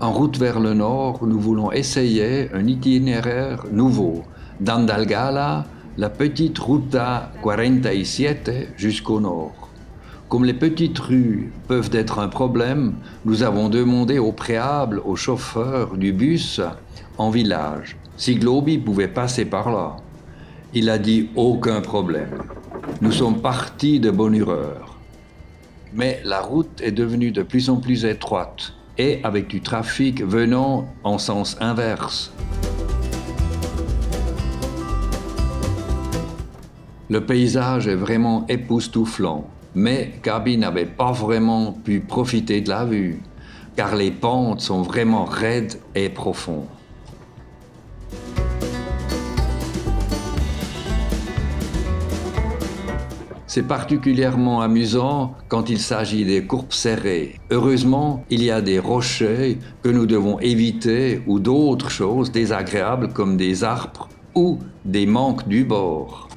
En route vers le nord, nous voulons essayer un itinéraire nouveau. D'Andalgalá, la petite Ruta 47 jusqu'au nord. Comme les petites rues peuvent être un problème, nous avons demandé au préalable au chauffeur du bus en village si Globy pouvait passer par là. Il a dit aucun problème. Nous sommes partis de bonne humeur. Mais la route est devenue de plus en plus étroite et avec du trafic venant en sens inverse. Le paysage est vraiment époustouflant, mais Gaby n'avait pas vraiment pu profiter de la vue, car les pentes sont vraiment raides et profondes. C'est particulièrement amusant quand il s'agit des courbes serrées. Heureusement, il y a des rochers que nous devons éviter ou d'autres choses désagréables comme des arbres ou des manques du bord.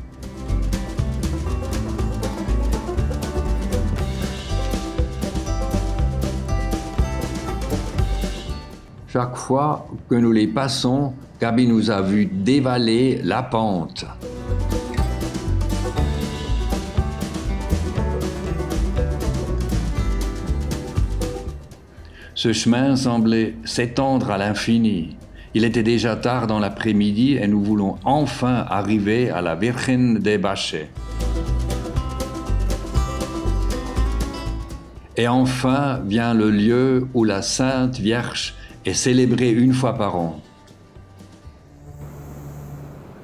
Chaque fois que nous les passons, Gaby nous a vu dévaler la pente. Ce chemin semblait s'étendre à l'infini. Il était déjà tard dans l'après-midi et nous voulons enfin arriver à la Virgen de Bache. Et enfin vient le lieu où la Sainte Vierge est célébrée une fois par an.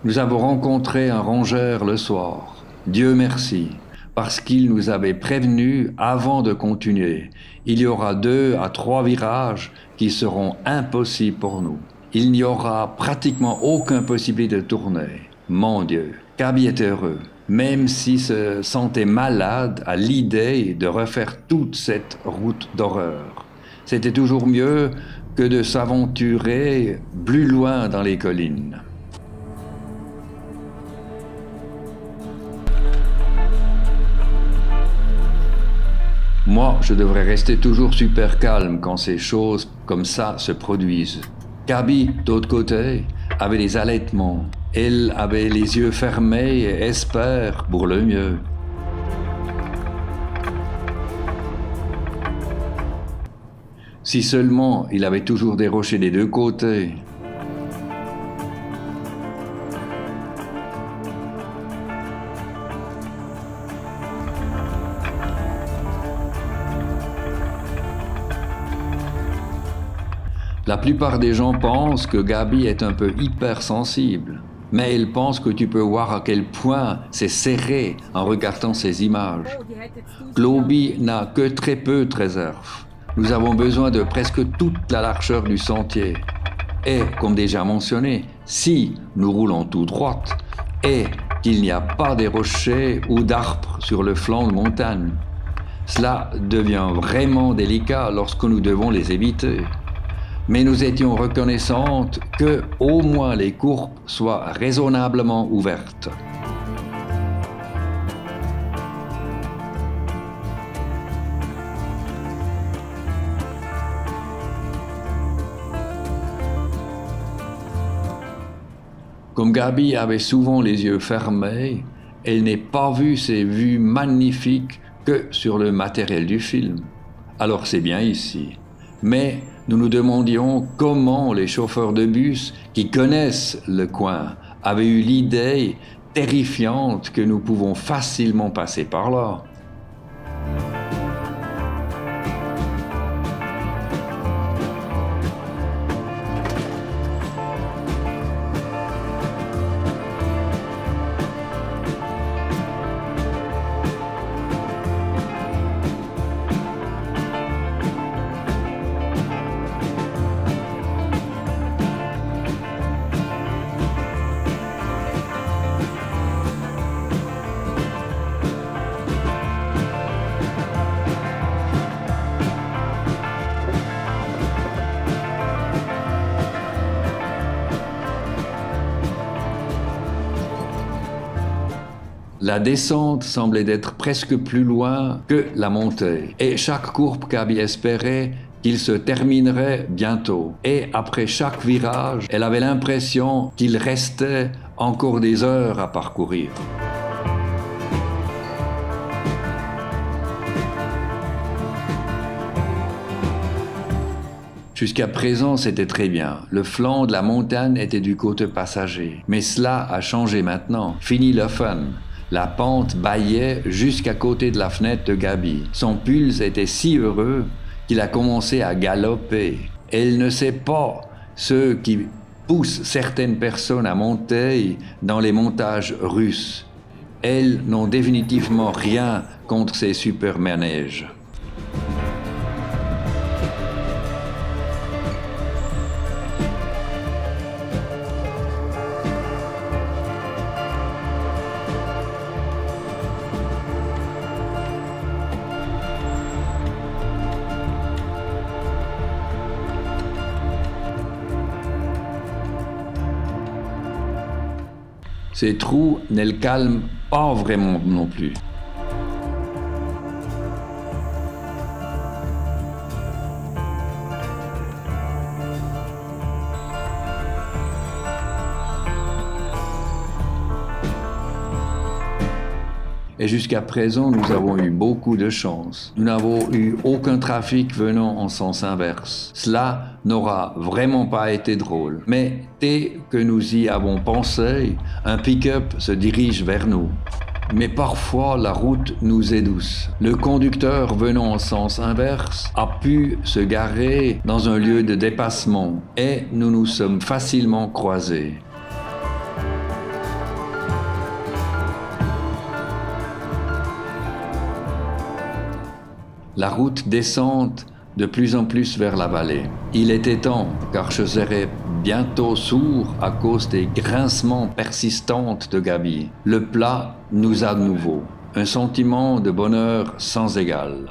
Nous avons rencontré un rongeur le soir. Dieu merci, parce qu'il nous avait prévenus avant de continuer. Il y aura 2 à 3 virages qui seront impossibles pour nous. Il n'y aura pratiquement aucune possibilité de tourner. Mon Dieu, Gaby était heureux, même s'il se sentait malade à l'idée de refaire toute cette route d'horreur. C'était toujours mieux que de s'aventurer plus loin dans les collines. Moi, je devrais rester toujours super calme quand ces choses comme ça se produisent. Gaby, d'autre côté, avait des allaitements. Elle avait les yeux fermés et espère pour le mieux. Si seulement il avait toujours des rochers des 2 côtés. La plupart des gens pensent que Gaby est un peu hypersensible, mais ils pensent que tu peux voir à quel point c'est serré en regardant ces images. Globy n'a que très peu de réserve. Nous avons besoin de presque toute la largeur du sentier. Et, comme déjà mentionné, si nous roulons tout droit et qu'il n'y a pas de rochers ou d'arbres sur le flanc de montagne, cela devient vraiment délicat lorsque nous devons les éviter. Mais nous étions reconnaissantes que au moins les courbes soient raisonnablement ouvertes. Comme Gaby avait souvent les yeux fermés, elle n'a pas vu ces vues magnifiques que sur le matériel du film. Alors c'est bien ici. Mais nous nous demandions comment les chauffeurs de bus qui connaissent le coin avaient eu l'idée terrifiante que nous pouvons facilement passer par là. La descente semblait être presque plus loin que la montée, et chaque courbe qu'Gaby espérait qu'il se terminerait bientôt. Et après chaque virage, elle avait l'impression qu'il restait encore des heures à parcourir. Jusqu'à présent, c'était très bien. Le flanc de la montagne était du côté passager. Mais cela a changé maintenant. Fini le fun. La pente bâillait jusqu'à côté de la fenêtre de Gaby. Son pulse était si heureux qu'il a commencé à galoper. Elle ne sait pas ce qui pousse certaines personnes à monter dans les montages russes. Elles n'ont définitivement rien contre ces super manèges. Ces trous ne le calment pas vraiment non plus. Et jusqu'à présent, nous avons eu beaucoup de chance. Nous n'avons eu aucun trafic venant en sens inverse. Cela n'aura vraiment pas été drôle. Mais dès que nous y avons pensé, un pick-up se dirige vers nous. Mais parfois, la route nous est douce. Le conducteur venant en sens inverse a pu se garer dans un lieu de dépassement et nous nous sommes facilement croisés. La route descend de plus en plus vers la vallée. Il était temps, car je serais bientôt sourd à cause des grincements persistants de Gaby. Le plat nous a de nouveau, un sentiment de bonheur sans égal.